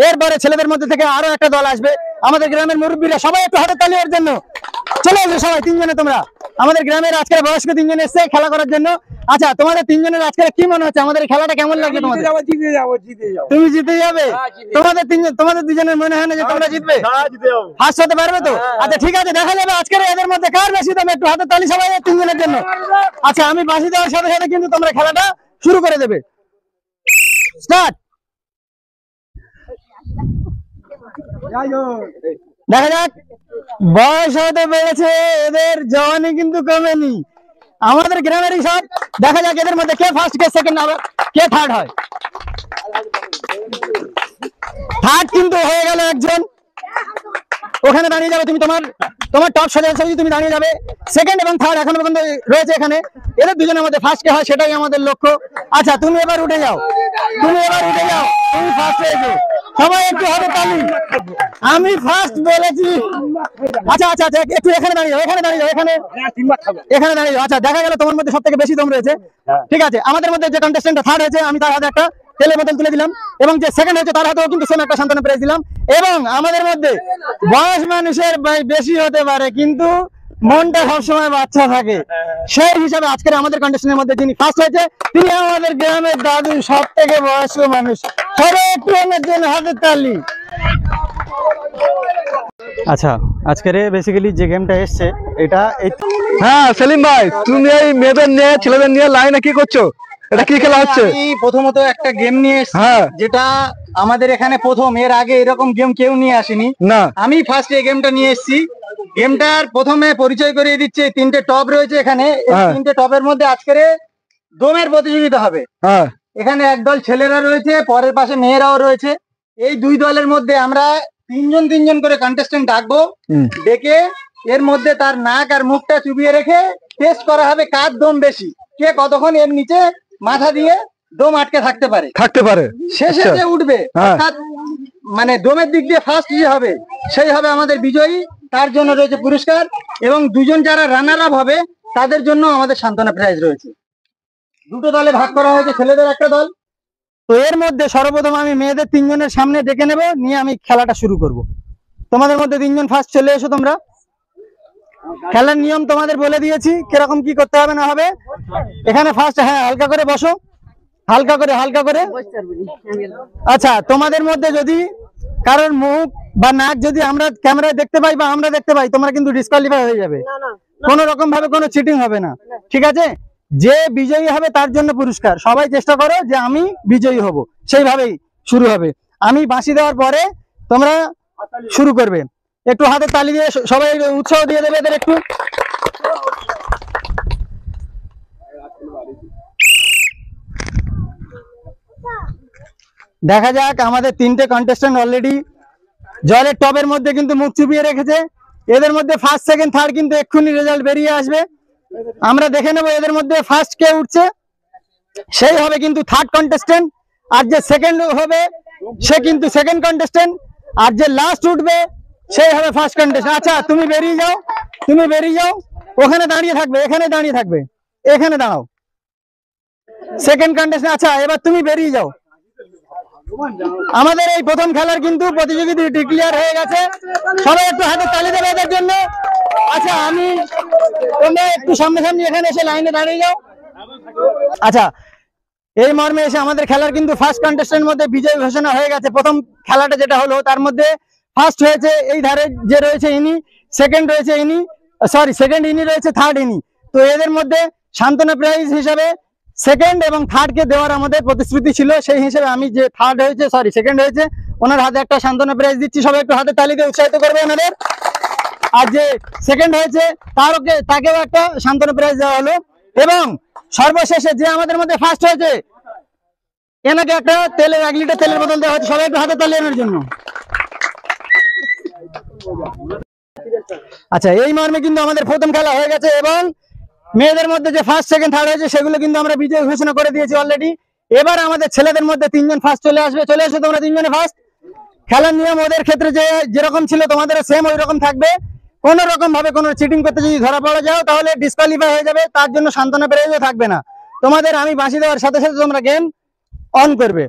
এরপরে ছেলেদের মধ্যে থেকে আরো একটা দল আসবে। আমাদের গ্রামের মুরব্বীরা সবাই একটু হাতে তালি এর জন্য। চলে আসবে সবাই, তিনজনে তোমরা। আমাদের গ্রামের আজকে বয়স্ক তিনজন এসছে খেলা করার জন্য। আচ্ছা, তোমাদের তিনজনের আজকে কি মনে হচ্ছে? আমাদের খেলাটা কেমন লাগবে তোমাদের? তুমি জিতে যাবে? তোমাদের দুজনের মনে হয় না যে তোমরা জিতবে? ফার্স্ট হতে পারবে তো? আচ্ছা ঠিক আছে, দেখা যাবে আজকের এদের মধ্যে কার বেশি দম। একটু হাতে তালি সবাই তিনজনের জন্য। আচ্ছা, আমি বাঁশি দেওয়ার সাথে সাথে কিন্তু তোমরা খেলাটা শুরু করে দেবে। স্টার্ট। দেখা যাক, বয়স হতে পেরেছে এদের, জওয়ানি কিন্তু কমেনি। আমাদের গ্রামেরই সব। দেখা যাক এদের মধ্যে কে ফার্স্ট, কে সেকেন্ড, আবার কে থার্ড হয়। থার্ড কিন্তু হয়ে গেল একজন, ওখানে দাঁড়িয়ে যাবে। তুমি তোমার টপ সদস্য তুমি দাঁড়িয়ে যাবে। সেকেন্ড এবং থার্ড এখনো পর্যন্ত রয়েছে এখানে। এদের দুজনের মধ্যে ফার্স্ট কে হয় সেটাই আমাদের লক্ষ্য। আচ্ছা, তুমি এবার উঠে যাও, তুমি ফার্স্ট হয়েছো। সবাই একটু হাতে তালি। আমি ফার্স্ট বলেছি। আচ্ছা আচ্ছা আচ্ছা, একটু এখানে দাঁড়িয়ে যাও, এখানে দাঁড়িয়ে যাও, এখানে দাঁড়িয়ে যাও। আচ্ছা, দেখা গেল তোমার মধ্যে সব থেকে বেশি দম রয়েছে। ঠিক আছে, আমাদের মধ্যে যে কন্টেস্টেন্টটা থার্ড হয়েছে, আমি তার হাতে একটা তেলের বোতল তুলে দিলাম, এবং যে সেকেন্ড হয়েছে তার হাতেও কিন্তু সেম একটা সান্ত্বনা প্রাইজ দিলাম। এবং আমাদের মধ্যে বয়স মানুষের বেশি হতে পারে, কিন্তু মনটা সবসময় বাচ্চা থাকে। সেই হিসাবে আজকের আমাদের কন্টেস্টেন্টের মধ্যে যিনি ফার্স্ট হয়েছে, তিনি আমাদের গ্রামের দাদু, সব থেকে বয়স্ক মানুষ। সবাই একটু ওনার জন্য হাতের তালি। আচ্ছা, আজকের বেসিক্যালি যে গেমটা এসছে এটা হ্যাঁ সেলিম ভাই, তুমি এই মেয়েদের নিয়ে ছেলেদের নিয়ে লাইনে কি করছো? এটা কি খেলা হচ্ছে? প্রথমত একটা গেম নিয়ে এসেছি, যেটা আমাদের এখানে প্রথম। এর আগে এরকম গেম কেউ নিয়ে আসেনি, না আমি ফার্স্ট এই গেমটা নিয়ে এসেছি। গেমটার প্রথমে পরিচয় করিয়ে দিচ্ছে। তিনটে টপ রয়েছে এখানে। তিনটে টপের মধ্যে আজকের দমের প্রতিযোগিতা হবে। এখানে একদল ছেলেরা রয়েছে, পরের পাশে মেয়েরাও রয়েছে। এই দুই দলের মধ্যে আমরা তিনজন করে কন্টেস্টেন্ট ডাকবো। ডেকে এর মধ্যে তার নাক আর মুখটা চুবিয়ে রেখে টেস্ট করা হবে কার দম বেশি, কে কতক্ষণ এর নিচে মাথা দিয়ে দম আটকে থাকতে পারে। শেষে যে উঠবে, অর্থাৎ মানে দমের দিক দিয়ে ফার্স্ট যে হবে সেই হবে আমাদের বিজয়ী। তার জন্য রয়েছে পুরস্কার, এবং দুজন যারা রানার আপ হবে তাদের জন্য আমাদের সান্ত্বনা প্রাইজ রয়েছে। দুটো দলে ভাগ করা হয়েছে, ছেলেদের একটা দল। তো এর মধ্যে সর্বপ্রথম আমি মেয়েদের তিনজনের সামনে ডেকে নেব, নিয়ে আমি খেলাটা শুরু করব। তোমাদের মধ্যে তিনজন ফার্স্ট চলে এসো তোমরা। খেলার নিয়ম তোমাদের বলে দিয়েছি, কিরকম কি করতে হবে না হবে। এখানে ফার্স্ট, হ্যাঁ হালকা করে বসো, হালকা করে। আচ্ছা, তোমাদের মধ্যে যদি কারোর মুখ বা নাক যদি আমরা ক্যামেরায় দেখতে পাই বা আমরা দেখতে পাই, তোমরা কিন্তু ডিসকোয়ালিফাই হয়ে যাবে। কোনো রকম ভাবে কোনো চিটিং হবে না, ঠিক আছে? যে বিজয়ী হবে তার জন্য পুরস্কার। সবাই চেষ্টা করো যে আমি বিজয়ী হব, সেইভাবেই শুরু হবে। আমি বাঁশি দেওয়ার পরে তোমরা শুরু করবে। একটু হাতে তালি দিয়ে সবাই উৎসাহ দিয়ে দেবে এদের একটু। দেখা যাক, আমাদের তিনটে কন্টেস্টেন্ট অলরেডি জলের টবের মধ্যে কিন্তু মুখ চুপিয়ে রেখেছে। এদের মধ্যে ফার্স্ট সেকেন্ড থার্ড কিন্তু এক্ষুনি রেজাল্ট বেরিয়ে আসবে। আমরা দেখে নেব এদের মধ্যে ফার্স্ট কে উঠছে, সেই হবে কিন্তু থার্ড কন্টেস্টেন্ট। আর যে সেকেন্ড হবে সে কিন্তু সেকেন্ড কন্টেস্টেন্ট। আর যে লাস্ট উঠবে সেই হবে ফার্স্ট কন্টেস্টেন্ট। আচ্ছা, তুমি বেরিয়ে যাও, ওখানে দাঁড়িয়ে থাকবে, এখানে দাঁড়াও, সেকেন্ড কন্টেস্টেন্ট। আচ্ছা, এবার তুমি বেরিয়ে যাও। আমাদের এই প্রথম খেলার কিন্তু প্রতিযোগিতা ডিক্লেয়ার হয়ে গেছে। সবাই একটু হাতে তালি দেবে এদের জন্য। আচ্ছা, তোমরা একটু সামনে এখানে এসে লাইনে দাঁড়িয়ে যাও। আচ্ছা, এই মর্মে এসে আমাদের খেলার কিন্তু ফার্স্ট কন্টেস্টেন্টের মধ্যে বিজয় ঘোষণা হয়ে গেছে। প্রথম খেলাটা যেটা হলো তার মধ্যে ফার্স্ট হয়েছে এই ধারে যে রয়েছে ইনি, সেকেন্ড রয়েছে ইনি, সেকেন্ড ইনি রয়েছে, থার্ড ইনি। তো এদের মধ্যে সান্ত্বনা প্রাইজ হিসাবে সেকেন্ড এবং থার্ড কে দেওয়ার আমাদের প্রতিশ্রুতি ছিল। সেই হিসেবে আমি যে সেকেন্ড হয়েছে ওনার হাতে একটা সান্ত্বনা প্রাইজ দিচ্ছি। সবাই একটু হাতে তালি দিয়ে উৎসাহিত করবে ওনাদের। আর যে সেকেন্ড হয়েছে তাকেও একটা সান্ত্বনা প্রাইজ দেওয়া হলো। এবং সর্বশেষে যে আমাদের মধ্যে ফার্স্ট হয়েছে এনাকে একটা 1 লিটার তেলের বোতল দেওয়া হচ্ছে। সবাই একটু হাতে তালি এনার জন্য। আচ্ছা, এই মর্মে কিন্তু আমাদের প্রথম খেলা হয়ে গেছে, এবং মেয়েদের মধ্যে যে ফার্স্ট সেকেন্ড থার্ড হয়েছে সেগুলো কিন্তু আমরা বিজয় ঘোষণা করে দিয়েছি অলরেডি। এবার আমাদের ছেলেদের মধ্যে তিনজন ফার্স্ট চলে এসো তোমরা তিনজনে ফার্স্ট। খেলার নিয়ম ওদের ক্ষেত্রে যেরকম ছিল তোমাদের সেম ওই রকম থাকবে। কোন রকম ভাবে কোনো চিটিং করতে যদি ধরা পড়া যাও তাহলে ডিসকোয়ালিফাই হয়ে যাবে, তার জন্য সান্ত্বনা প্রাইজও থাকবে না তোমাদের। আমি বাঁশি দেওয়ার সাথে সাথে তোমরা গেম অন করবে।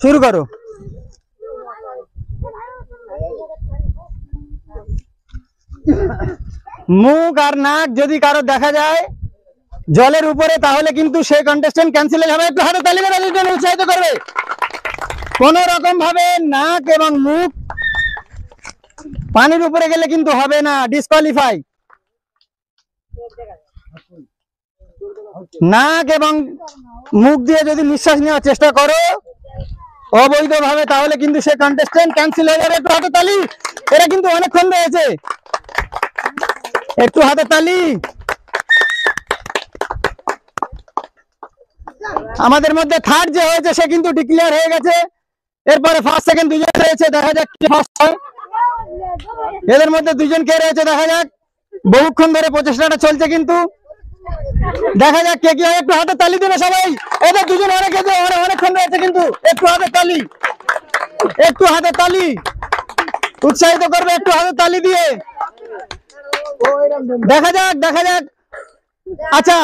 শুরু করো। মুখ আর নাক যদি কারো দেখা যায় জলের উপরে তাহলে কিন্তু সেই কন্টেস্টেন্ট ক্যান্সেল হয়ে যাবে। একটু হাতে তালি দিয়ে তাদের জন্য উৎসাহিত করবে। কোন রকম ভাবে নাক এবং মুখ পানির উপরে গেলে কিন্তু হবে না, ডিসকোয়ালিফাই। নাক এবং মুখ দিয়ে যদি নিঃশ্বাস নেওয়ার চেষ্টা করো অবৈধভাবে তাহলে কিন্তু সে কন্টেস্টেন্ট ক্যান্সেল হয়ে যাবে। একটু হাতে তালি, এরা কিন্তু অনেকক্ষণ রয়েছে, একটু হাতে তালি। আমাদের মধ্যে থার্ড যে হয়েছে সে কিন্তু ডিক্লেয়ার হয়ে গেছে। এরপরে ফার্স্ট সেকেন্ড দুজন রয়েছে, দেখা যাক কি ফার্স্ট হয়। এদের মধ্যে দুজন কে রয়েছে দেখা যাক। বহুক্ষণ ধরে প্রচেষ্টাটা চলছে কিন্তু দেখা যাক কে কি হয়। একটু হাতে তালি দেবে সবাই। এদের দুজন অনেকক্ষণ রয়েছে কিন্তু একটু হাতে তালি, একটু হাতে তালি উৎসাহিত করবে, একটু হাতে তালি দিয়ে। দেখা যাক দেখা যাক। আচ্ছা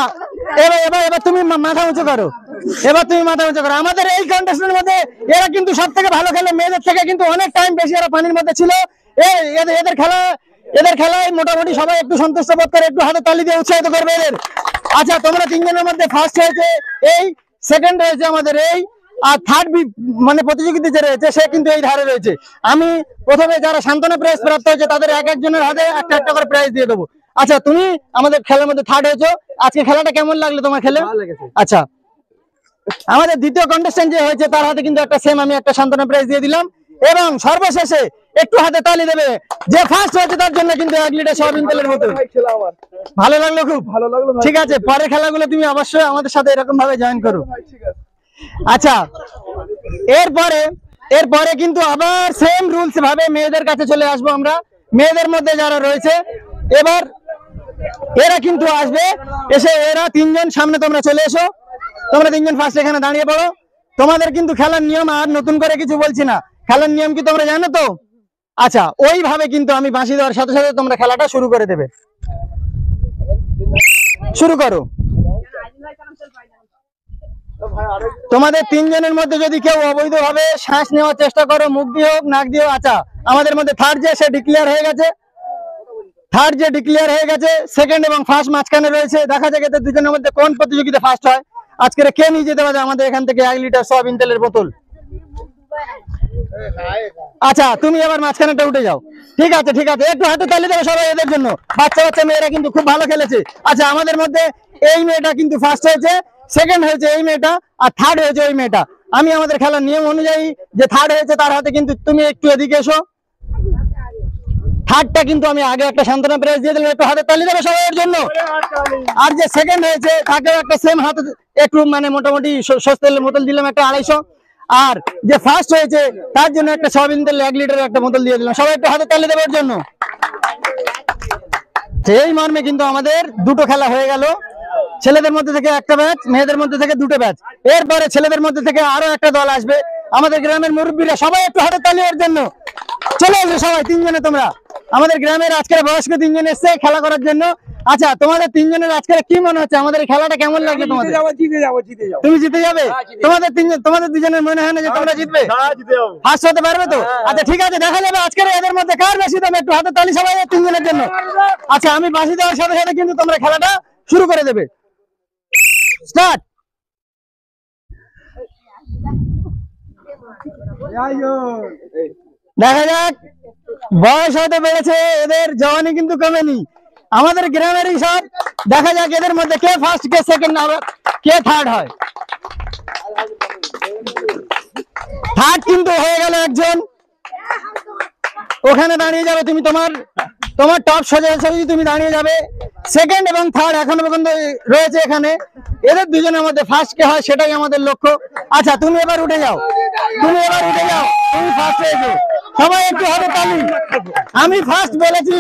এবার তুমি মাথা উঁচু করো, এবার তুমি মাথা উঁচু করো। আমাদের এই কন্টেস্টেন্টের মধ্যে এরা কিন্তু সব থেকে ভালো খেলে, মেয়েদের থেকে কিন্তু অনেক টাইম বেশি এরা পানির মধ্যে ছিল। এদের খেলায় মোটামুটি সবাই একটু সন্তুষ্ট বোধ করে, একটু হাতে তালি দিয়ে উৎসাহিত করবে এদের। আচ্ছা তোমরা তিনজনের মধ্যে ফার্স্ট হয়েছে এই, সেকেন্ড হয়েছে আমাদের এই, আর থার্ড মানে প্রতিযোগিতা যে রয়েছে সে কিন্তু এই ধারে রয়েছে। আমি প্রথমে যারা সান্ত্বনা প্রাইজ প্রাপ্ত হয়েছে তাদের এক একজনের হাতে একটা একটা করে প্রাইজ দিয়ে দেবো। আচ্ছা তুমি আমাদের খেলার মধ্যে থার্ড হয়েছো, আজকে খেলাটা কেমন লাগলো তোমার খেলে? আচ্ছা আমাদের দ্বিতীয় কন্টেস্টেন্ট যে হয়েছে তার হাতে কিন্তু একটা সেম আমি একটা সান্ত্বনা প্রাইজ দিয়ে দিলাম। এবং সর্বশেষে একটু হাতে তালি দেবে যে ফার্স্ট হয়েছে তার জন্য কিন্তু 1 লিটার সয়াবিন তেলের বোতল। ভালো লাগলো, খুব ভালো লাগলো। ঠিক আছে, পরের খেলাগুলো তুমি অবশ্যই আমাদের সাথে এরকম ভাবে জয়েন করো। আচ্ছা এরপরে কিন্তু আবার সেম রুলস ভাবে মেয়েদের কাছে চলে আসবো আমরা। মেয়েদের মধ্যে যারা রয়েছে এবার এরা কিন্তু আসবে, এসে এরা তিনজন সামনে তোমরা চলে এসো। তোমরা তিনজন ফার্স্ট এখানে দাঁড়িয়ে পড়ো। তোমাদের কিন্তু খেলার নিয়ম আর নতুন করে কিছু বলছি না, খেলার নিয়ম কি তোমরা জানো তো? আচ্ছা ওইভাবে কিন্তু আমি বাঁশি দেওয়ার সাথে সাথে তোমরা খেলাটা শুরু করে দেবে। শুরু করো। তোমাদের তিনজনের মধ্যে যদি কেউ অবৈধভাবে শ্বাস নেওয়ার চেষ্টা করো, মুখ দিয়ে হোক নাক দিয়ে হোক। আচ্ছা আমাদের মধ্যে থার্ড যে সে ডিক্লেয়ার হয়ে গেছে, সেকেন্ড এবং ফার্স্ট মাঝখানে রয়েছে। দেখা যাক এদের দুজনের মধ্যে কোন প্রতিযোগিতা ফার্স্ট হয়। আজকে কে নিয়ে যেতে পারে আমাদের এখান থেকে 1 লিটার সয়াবিন তেলের বোতল? আচ্ছা তুমি এবার মাঝখানেটা উঠে যাও। ঠিক আছে ঠিক আছে, একটু হাতে তালি দেবে সবাই এদের জন্য। বাচ্চা বাচ্চা মেয়েরা কিন্তু খুব ভালো খেলেছে। আচ্ছা আমাদের মধ্যে এই মেয়েটা কিন্তু ফার্স্ট হয়েছে, সেকেন্ড হয়েছে এই মেয়েটা, আর থার্ড হয়েছে ওই মেয়েটা। আমি আমাদের খেলার নিয়ম অনুযায়ী যে থার্ড হয়েছে তার হাতে কিন্তু তুমি একটু এদিকে এসো। থার্ডটা কিন্তু আমি আগে একটা সান্ত্বনা প্রাইজ দিয়ে দিলাম, একটু হাতে তালি দেবে সবাই এর জন্য। আর যে সেকেন্ড হয়েছে তাকে একটা সেম হাতে একটু মানে মোটামুটি সস্তেলের বোতল দিলাম একটা 250। আর যে ফার্স্ট হয়েছে তার জন্য একটা সয়াবিন তেল 1 লিটারের একটা বোতল দিয়ে দিলাম। সবাই একটু হাতে তালি দেবে এর জন্য। সেই মর্মে কিন্তু আমাদের দুটো খেলা হয়ে গেল। ছেলেদের মধ্যে থেকে একটা ব্যাচ, মেয়েদের মধ্যে থেকে দুটো ব্যাচ। এরপরে ছেলেদের মধ্যে থেকে আরো একটা দল আসবে। আমাদের গ্রামের মুরব্বীরা সবাই একটু হাতে তালি এর জন্য। চলে আসবে সবাই তিনজনে। তোমরা আমাদের গ্রামের আজকের বয়স্ক তিনজন এসছে খেলা করার জন্য। আচ্ছা তোমাদের তিনজনের আজকে কি মনে হচ্ছে, আমাদের এই খেলাটা কেমন লাগবে তোমাদের? তুমি জিতে যাবে? তোমাদের দুজনের মনে হয় না যে তোমরা জিতবে? ফার্স্ট হতে পারবে তো? আচ্ছা ঠিক আছে, দেখা যাবে আজকের এদের মধ্যে কার বেশি দাম। একটু হাতে তালি সবাই তিনজনের জন্য। আচ্ছা আমি বাঁশি দেওয়ার সাথে সাথে কিন্তু তোমরা খেলাটা শুরু করে দেবে। স্টার্ট। দেখা যাক, বয়স হয়তো বেড়েছে, এদের জওয়ানি কিন্তু কমেনি। আমাদের গ্রামেরই সব। দেখা যাক এদের মধ্যে কে ফার্স্ট, কে সেকেন্ড, কে থার্ড হয়। থার্ড কিন্তু হয়ে গেল একজন, ওখানে দাঁড়িয়ে যাবে তুমি। তোমার টপ সোজা তুমি দাঁড়িয়ে যাবে। সেকেন্ড এবং থার্ড এখনো পর্যন্ত রয়েছে এখানে। এদের দুজনের মধ্যে ফার্স্ট কে হয় সেটাই আমাদের লক্ষ্য। আচ্ছা তুমি এবার উঠে যাও, তুমি ফার্স্ট হয়েছো। সবাই একটু হাতে তালি। আমি ফার্স্ট বলেছি।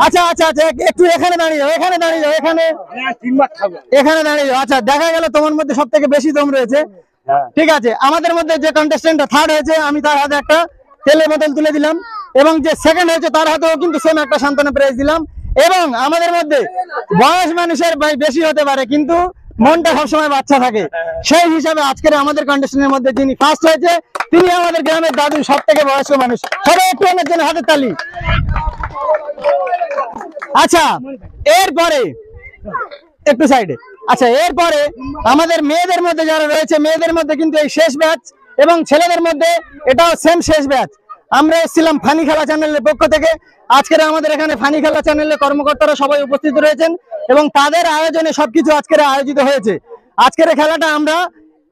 আচ্ছা আচ্ছা আচ্ছা একটু এখানে দাঁড়িয়ে যাও, এখানে দাঁড়িয়ে যাও। আচ্ছা দেখা গেল তোমার মধ্যে সব থেকে বেশি দম রয়েছে। ঠিক আছে, আমাদের মধ্যে যে কন্টেস্টেন্ট থার্ড হয়েছে আমি তার হাতে একটা তেলের বোতল তুলে দিলাম, এবং যে সেকেন্ড হয়েছে তার হাতেও কিন্তু সেম একটা সান্ত্বনা প্রাইজ দিলাম। এবং আমাদের মধ্যে বয়স মানুষের বেশি হতে পারে কিন্তু মনটা সবসময় বাচ্চা থাকে। সেই হিসাবে আজকের আমাদের কন্ডিশনের মধ্যে যিনি ফার্স্ট হয়েছে তিনি আমাদের গ্রামের দাদু, সব থেকে বয়স্ক মানুষ। সবাই একটু ওনার জন্য হাতের তালি। আচ্ছা এরপরে একটু সাইডে। আচ্ছা এরপরে আমাদের মেয়েদের মধ্যে যারা রয়েছে, মেয়েদের মধ্যে কিন্তু এই শেষ ব্যাচ এবং ছেলেদের মধ্যে এটাও সেম শেষ ব্যাচ। আমরা এসেছিলাম ফানি খেলা চ্যানেলের পক্ষ থেকে। আজকের আমাদের এখানে ফানি খেলা চ্যানেলের কর্মকর্তারা সবাই উপস্থিত রয়েছেন এবং তাদের আয়োজনে সবকিছু আজকের আয়োজিত হয়েছে। আজকের খেলাটা আমরা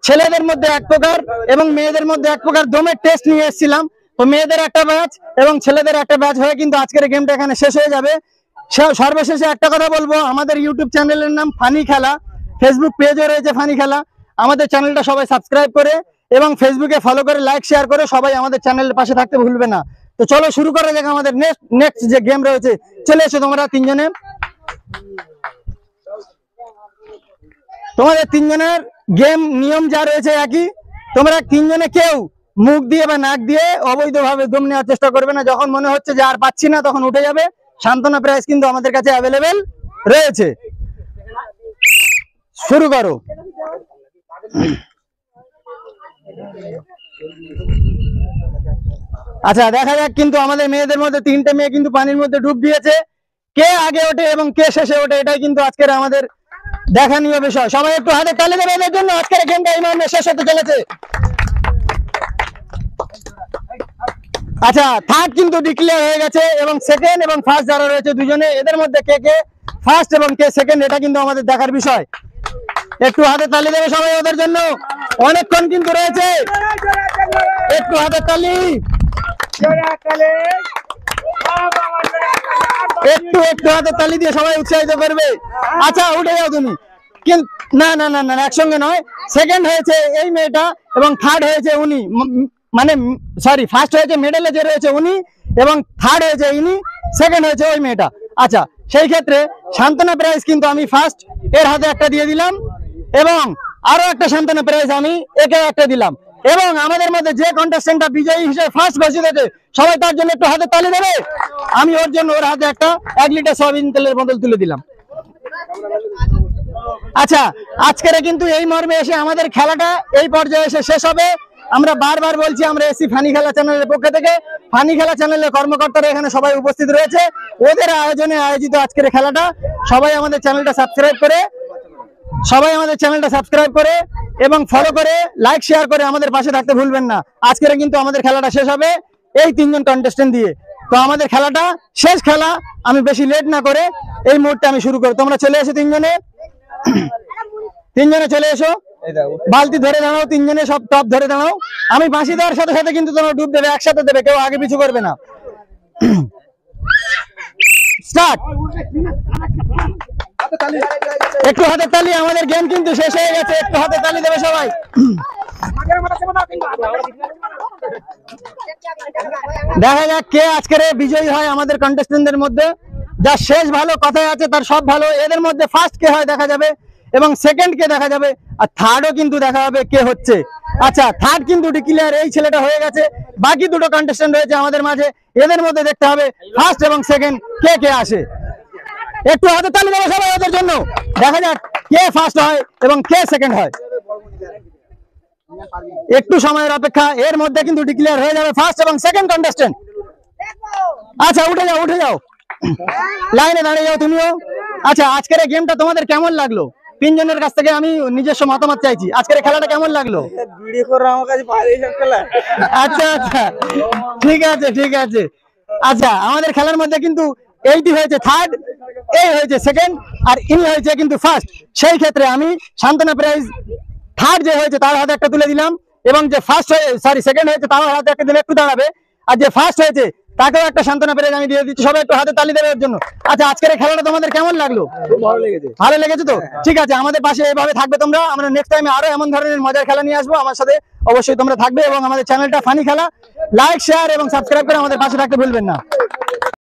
ছেলেদের মধ্যে এক প্রকার এবং মেয়েদের মধ্যে এক প্রকার দমের টেস্ট নিয়ে এসেছিলাম। তো মেয়েদের একটা ব্যাচ এবং ছেলেদের একটা ব্যাচ হয়ে কিন্তু আজকের গেমটা এখানে শেষ হয়ে যাবে। সর্বশেষে একটা কথা বলবো, আমাদের ইউটিউব চ্যানেলের নাম ফানি খেলা, ফেসবুক পেজও রয়েছে ফানি খেলা। আমাদের চ্যানেলটা সবাই সাবস্ক্রাইব করে এবং ফেসবুকে ফলো করে লাইক শেয়ার করে সবাই আমাদের চ্যানেলের পাশে থাকতে ভুলবে না। তো চলো শুরু করা যাক আমাদের নেক্সট যে গেম রয়েছে। চলে এসো তোমরা তিনজনে। তোমাদের তিনজনের গেম নিয়ম যা রয়েছে একই। তোমরা তিনজনে কেউ মুখ দিয়ে বা নাক দিয়ে অবৈধভাবে দম নেওয়ার চেষ্টা করবে না। যখন মনে হচ্ছে যে আর পাচ্ছি না তখন উঠে যাবে। সান্ত্বনা প্রাইজ কিন্তু আমাদের কাছে অ্যাভেলেবেল রয়েছে। শুরু করো। আচ্ছা দেখা যাক কিন্তু আমাদের মেয়েদের মধ্যে তিনটে মেয়ে কিন্তু পানির মধ্যে ডুব দিয়েছে। কে আগে ওঠে এবং কে শেষে ওঠে এটাই কিন্তু আজকের আমাদের দেখানীয় বিষয়। সবাই একটু হাতে তালি দেবে এদের জন্য। আজকের গেমটা এই মর্মে শেষ হতে চলেছে। আচ্ছা থার্ড কিন্তু ডিক্লেয়ার হয়ে গেছে এবং সেকেন্ড এবং ফার্স্ট যারা রয়েছে দুজনে, এদের মধ্যে কে কে ফার্স্ট এবং কে সেকেন্ড এটা কিন্তু আমাদের দেখার বিষয়। একটু হাতে তালি দেবে সবাই ওদের জন্য। অনেকক্ষণ কিন্তু রয়েছে, একটু হাতে তালি। একটু একটু হাতে তালি দিয়ে সবাই উৎসাহিত করবে। আচ্ছা উঠে যাও তুমি। কিন্তু না না না না একসঙ্গে নয়। সেকেন্ড হয়েছে এই মেয়েটা এবং থার্ড হয়েছে উনি, মানে সরি ফার্স্ট হয়েছে মেডেলে যে রয়েছে উনি এবং থার্ড হয়েছে ইনি, সেকেন্ড হয়েছে ওই মেয়েটা। আচ্ছা সেই ক্ষেত্রে সান্ত্বনা প্রাইজ কিন্তু আমি ফার্স্ট এর হাতে একটা দিয়ে দিলাম এবং আরো একটা সান্ত্বনা প্রাইজ আমি একে একটা দিলাম। এবং আমাদের মধ্যে যে কন্টেস্টেন্টটা বিজয়ী হিসেবে ফার্স্ট ঘোষিত হয়েছে সবাই তার জন্য একটু হাতে তালি দেবে। আমি ওর জন্য ওর হাতে একটা 1 লিটার সয়াবিন তেলের বোতল তুলে দিলাম। আচ্ছা আজকের কিন্তু এই মর্মে এসে আমাদের খেলাটা এই পর্যায়ে এসে শেষ হবে। আমরা বারবার বলছি আমরা এসি ফানি খেলা চ্যানেলের পক্ষ থেকে। ফানি খেলা চ্যানেলের কর্মকর্তারা এখানে সবাই উপস্থিত রয়েছে। ওদের আয়োজনে আয়োজিত আজকের খেলাটা সবাই আমাদের চ্যানেলটা সাবস্ক্রাইব করে এবং ফলো করে লাইক শেয়ার করে আমাদের পাশে থাকতে ভুলবেন না। আজকের কিন্তু আমাদের খেলাটা শেষ হবে এই তিনজন কন্টেস্টেন্ট দিয়ে। তো আমাদের খেলাটা শেষ খেলা, আমি বেশি লেট না করে এই মুহূর্তে আমি শুরু করি। তোমরা চলে এসো তিনজনে চলে এসো। বালতি ধরে দাঁড়াও, তিনজনে সব টপ ধরে দাঁড়াও। আমি বাঁশি দেওয়ার সাথে সাথে কিন্তু তোমরা ডুব দেবে, একসাথে দেবে, কেউ আগে পিছু করবে না। স্টার্ট। একটু হাতে তালি। আমাদের গেম কিন্তু শেষ হয়ে গেছে, একটু হাতে তালি দেবে সবাই। দেখা যাক কে আজকের বিজয়ী হয় আমাদের কন্টেস্টেন্টদের মধ্যে। যা শেষ ভালো কথায় আছে তার সব ভালো। এদের মধ্যে ফার্স্ট কে হয় দেখা যাবে এবং সেকেন্ড কে দেখা যাবে আর থার্ডও কিন্তু দেখা হবে কে হচ্ছে। আচ্ছা থার্ড কিন্তু ডিক্লেয়ার এই ছেলেটা হয়ে গেছে। বাকি দুটো কন্টেস্টেন্ট রয়েছে আমাদের মাঝে, এদের মধ্যে দেখতে হবে ফার্স্ট এবং সেকেন্ড কে কে আসে। একটু হাতে তালি দেবো সবাই ওদের জন্য। দেখা যাক কে ফার্স্ট হয় এবং কে সেকেন্ড হয়। একটু সময়ের অপেক্ষা, এর মধ্যে কিন্তু ডিক্লেয়ার হয়ে যাবে ফার্স্ট এবং সেকেন্ড কন্টেস্টেন্ট। আচ্ছা উঠে যাও লাইনে দাঁড়িয়ে যাও তুমিও। আচ্ছা আজকের এই গেমটা তোমাদের কেমন লাগলো? তিনজনের কাছ থেকে আমি নিজস্ব মতামত চাইছি। আজকের খেলাটা কেমন লাগলো? আচ্ছা আচ্ছা ঠিক আছে। আচ্ছা আমাদের খেলার মধ্যে কিন্তু এইটি হয়েছে থার্ড, এই হয়েছে সেকেন্ড আর ইনি হয়েছে কিন্তু ফার্স্ট। সেই ক্ষেত্রে আমি সান্ত্বনা প্রাইজ থার্ড যে হয়েছে তার হাতে একটা তুলে দিলাম এবং যে সেকেন্ড হয়েছে তার হাতে একটা দিলে একটু দাঁড়াবে, আর যে ফার্স্ট হয়েছে তাকেও একটা সান্ত্বনা প্রাইজ আমি দিয়ে দিচ্ছি। সবাই একটু হাতে তালি দেবে এর জন্য। আচ্ছা আজকের এই খেলাটা তোমাদের কেমন লাগলো? ভালো লেগেছে তো? ঠিক আছে, আমাদের পাশে এইভাবে থাকবে তোমরা। আমরা নেক্সট টাইমে আরো এমন ধরনের মজার খেলা নিয়ে আসবো। আমার সাথে অবশ্যই তোমরা থাকবে এবং আমাদের চ্যানেলটা ফানি খেলা লাইক শেয়ার এবং সাবস্ক্রাইব করে আমাদের পাশে থাকতে ভুলবেন না।